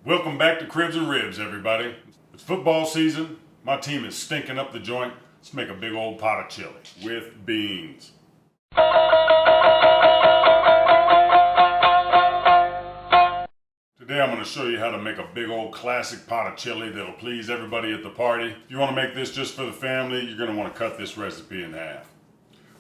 Welcome back to Cribs and Ribs, everybody. It's football season. My team is stinking up the joint. Let's make a big old pot of chili with beans. Today I'm going to show you how to make a big old classic pot of chili that'll please everybody at the party. If you want to make this just for the family, you're going to want to cut this recipe in half.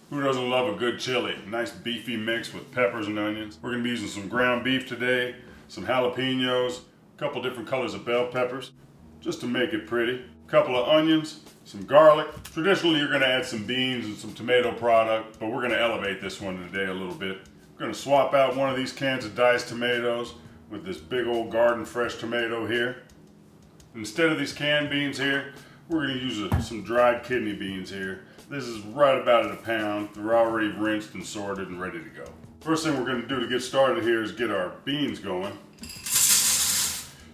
Who doesn't love a good chili? Nice beefy mix with peppers and onions. We're going to be using some ground beef today, some jalapeños, a couple different colors of bell peppers, just to make it pretty. A couple of onions, some garlic. Traditionally, you're going to add some beans and some tomato product, but we're going to elevate this one today a little bit. We're going to swap out one of these cans of diced tomatoes with this big old garden fresh tomato here. Instead of these canned beans here, we're going to use some dried kidney beans here. This is right about at a pound. They're already rinsed and sorted and ready to go. First thing we're going to do to get started here is get our beans going.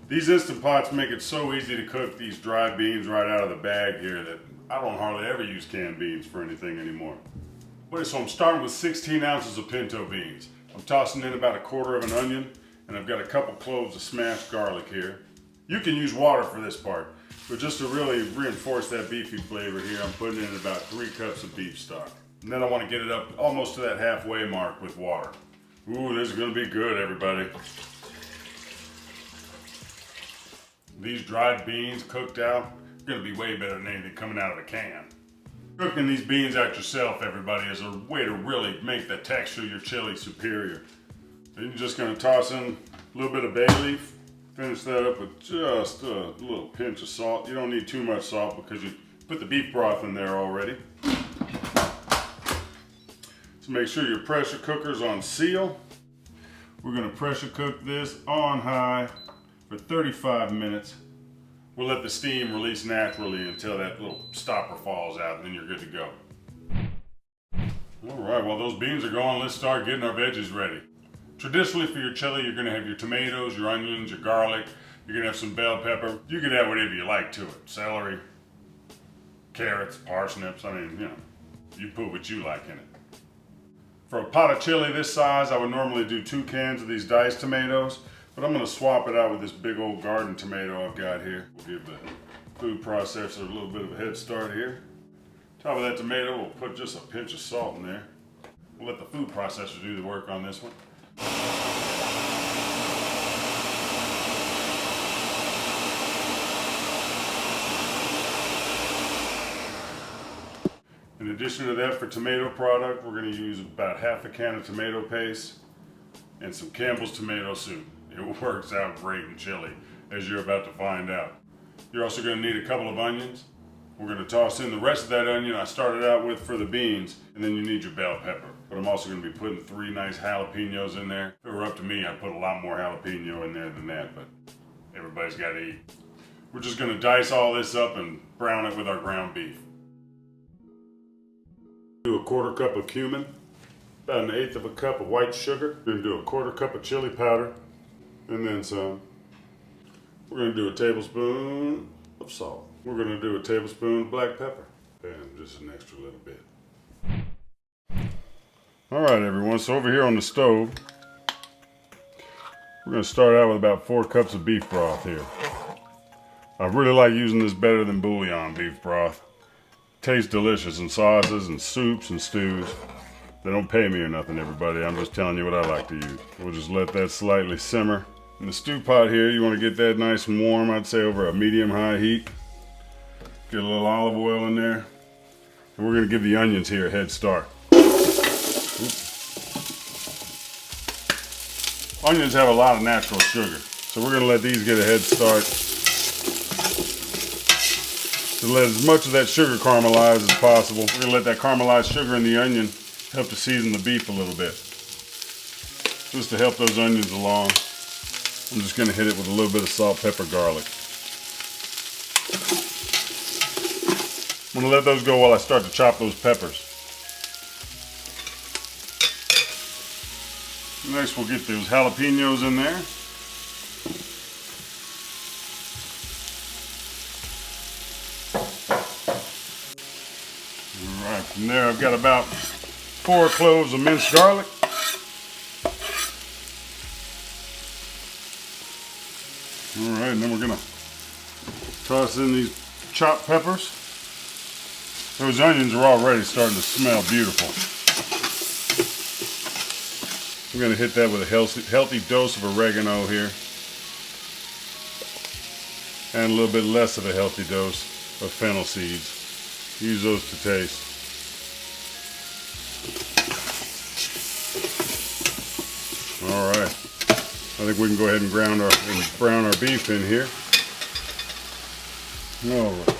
These Instant Pots make it so easy to cook these dried beans right out of the bag here that I don't hardly ever use canned beans for anything anymore. So I'm starting with 16 ounces of pinto beans. I'm tossing in about a quarter of an onion, and I've got a couple cloves of smashed garlic here. You can use water for this part, but just to really reinforce that beefy flavor here, I'm putting in about 3 cups of beef stock. And then I want to get it up almost to that halfway mark with water. Ooh, this is going to be good, everybody. These dried beans cooked out are going to be way better than anything coming out of a can. Cooking these beans out yourself, everybody, is a way to really make the texture of your chili superior. Then you're just going to toss in a little bit of bay leaf. Finish that up with just a little pinch of salt. You don't need too much salt because you put the beef broth in there already. So make sure your pressure cooker's on seal. We're going to pressure cook this on high for 35 minutes. We'll let the steam release naturally until that little stopper falls out, and then you're good to go. All right, while those beans are going, let's start getting our veggies ready. Traditionally for your chili, you're going to have your tomatoes, your onions, your garlic. You're going to have some bell pepper. You can add whatever you like to it. Celery, carrots, parsnips. I mean, you know, you put what you like in it. For a pot of chili this size, I would normally do 2 cans of these diced tomatoes, but I'm going to swap it out with this big old garden tomato I've got here. We'll give the food processor a little bit of a head start here. Top of that tomato, we'll put just a pinch of salt in there. We'll let the food processor do the work on this one. In addition to that, for tomato product, we're going to use about half a can of tomato paste and some Campbell's tomato soup. It works out great in chili, as you're about to find out. You're also going to need a couple of onions. We're going to toss in the rest of that onion I started out with for the beans, and then you need your bell pepper. But I'm also going to be putting 3 nice jalapeños in there. If it were up to me, I'd put a lot more jalapeno in there than that, but everybody's got to eat. We're just going to dice all this up and brown it with our ground beef. Do a 1/4 cup of cumin, about 1/8 of a cup of white sugar. We're going to do a 1/4 cup of chili powder, and then some. We're going to do a tablespoon of salt. We're going to do a tablespoon of black pepper, and just an extra little bit. All right, everyone, so over here on the stove, we're going to start out with about 4 cups of beef broth here. I really like using this better than bouillon beef broth. Tastes delicious in sauces and soups and stews. They don't pay me or nothing, everybody. I'm just telling you what I like to use. We'll just let that slightly simmer. In the stew pot here, you want to get that nice and warm, I'd say over a medium-high heat. Get a little olive oil in there. And we're going to give the onions here a head start. Onions have a lot of natural sugar, so we're going to let these get a head start. To let as much of that sugar caramelize as possible. We're going to let that caramelized sugar in the onion help to season the beef a little bit. Just to help those onions along, I'm just going to hit it with a little bit of salt, pepper, garlic. I'm going to let those go while I start to chop those peppers. Next, we'll get those jalapeños in there. All right, from there I've got about 4 cloves of minced garlic. All right, and then we're gonna toss in these chopped peppers. Those onions are already starting to smell beautiful. I'm gonna hit that with a healthy dose of oregano here. And a little bit less of a healthy dose of fennel seeds. Use those to taste. All right, I think we can go ahead and brown our beef in here. All right.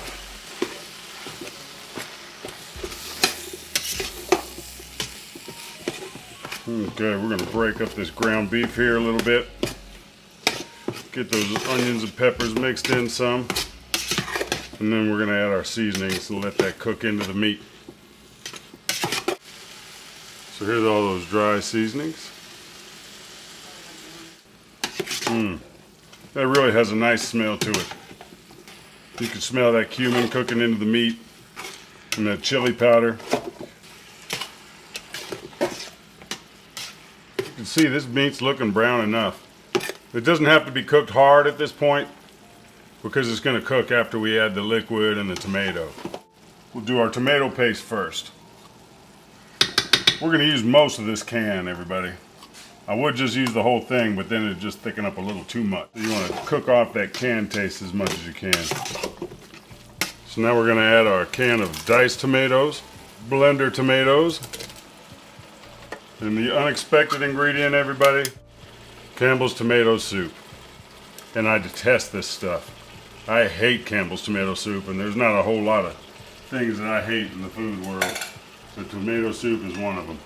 Okay, we're gonna break up this ground beef here a little bit. Get those onions and peppers mixed in some. And then we're gonna add our seasonings and let that cook into the meat. So here's all those dry seasonings. That really has a nice smell to it. You can smell that cumin cooking into the meat and that chili powder. You can see this meat's looking brown enough. It doesn't have to be cooked hard at this point because it's going to cook after we add the liquid and the tomato. We'll do our tomato paste first. We're going to use most of this can, everybody. I would just use the whole thing, but then it'd just thicken up a little too much. You want to cook off that can taste as much as you can. So now we're going to add our can of diced tomatoes, blender tomatoes, and the unexpected ingredient, everybody, Campbell's tomato soup. And I detest this stuff. I hate Campbell's tomato soup, and there's not a whole lot of things that I hate in the food world. But tomato soup is one of them.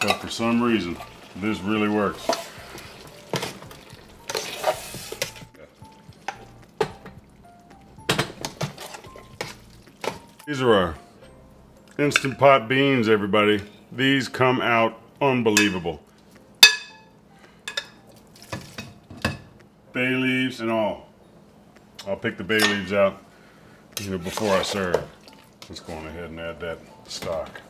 But for some reason, this really works. These are our Instant Pot beans, everybody. These come out unbelievable. Bay leaves and all. I'll pick the bay leaves out, before I serve. Let's go on ahead and add that stock.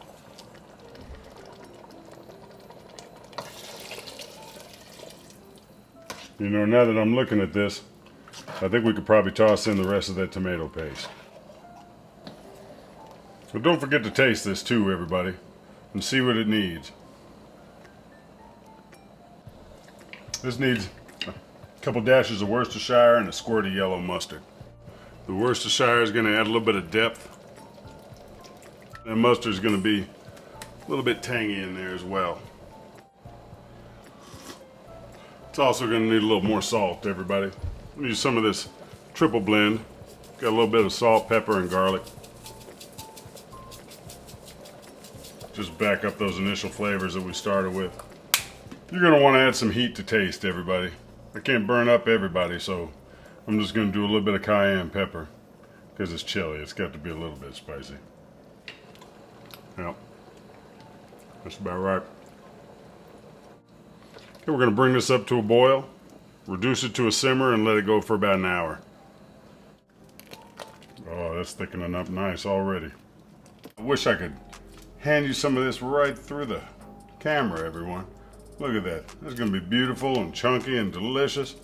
Now that I'm looking at this, I think we could probably toss in the rest of that tomato paste. But don't forget to taste this too, everybody, and see what it needs. This needs a couple dashes of Worcestershire and a squirt of yellow mustard. The Worcestershire is going to add a little bit of depth. And mustard is going to be a little bit tangy in there as well. It's also going to need a little more salt, everybody. Use some of this triple blend. Got a little bit of salt, pepper, and garlic. Just back up those initial flavors that we started with. You're going to want to add some heat to taste, everybody. I can't burn up everybody, so I'm just going to do a little bit of cayenne pepper because it's chili. It's got to be a little bit spicy. Yep, that's about right. Okay, we're going to bring this up to a boil, reduce it to a simmer, and let it go for about an hour. Oh, that's thickening up nice already. I wish I could hand you some of this right through the camera, everyone. Look at that. It's going to be beautiful and chunky and delicious.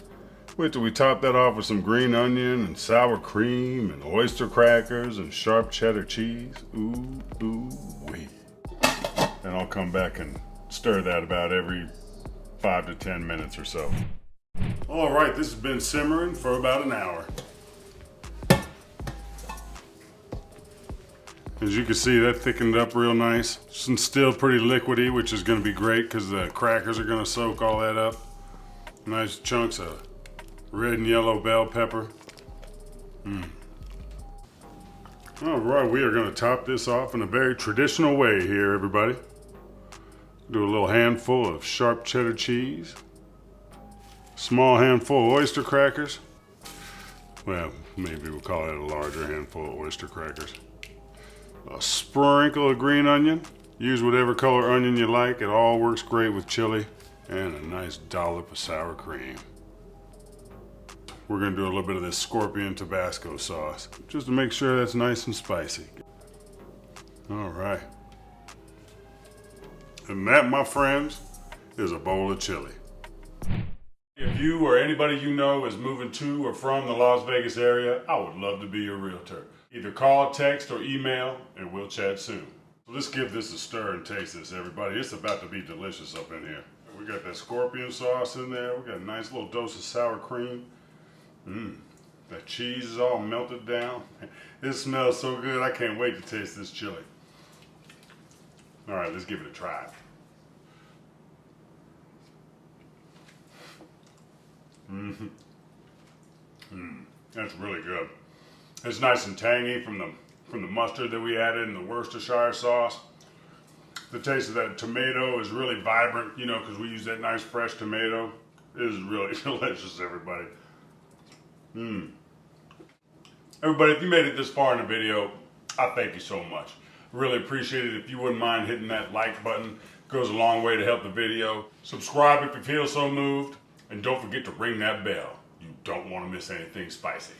Wait till we top that off with some green onion and sour cream and oyster crackers and sharp cheddar cheese. Ooh, ooh, wee. And I'll come back and stir that about every 5 to 10 minutes or so. All right, this has been simmering for about an hour. As you can see, that thickened up real nice. It's still pretty liquidy, which is gonna be great because the crackers are gonna soak all that up. Nice chunks of red and yellow bell pepper. All right, we are gonna top this off in a very traditional way here, everybody. Do a little handful of sharp cheddar cheese. Small handful of oyster crackers. Well, maybe we'll call it a larger handful of oyster crackers. A sprinkle of green onion. Use whatever color onion you like. It all works great with chili. And a nice dollop of sour cream. We're going to do a little bit of this scorpion Tabasco sauce, just to make sure that's nice and spicy. All right. And that, my friends, is a bowl of chili. If you or anybody you know is moving to or from the Las Vegas area, I would love to be your realtor. Either call, text, or email, and we'll chat soon. So let's give this a stir and taste this, everybody. It's about to be delicious up in here. We got that scorpion sauce in there. We got a nice little dose of sour cream. That cheese is all melted down. It smells so good. I can't wait to taste this chili. All right, let's give it a try. That's really good. It's nice and tangy from the mustard that we added in the Worcestershire sauce. The taste of that tomato is really vibrant, you know, because we use that nice fresh tomato. It is really delicious, everybody. Everybody, if you made it this far in the video, I thank you so much. Really appreciate it. If you wouldn't mind hitting that like button, it goes a long way to help the video. Subscribe if you feel so moved, and don't forget to ring that bell. You don't want to miss anything spicy.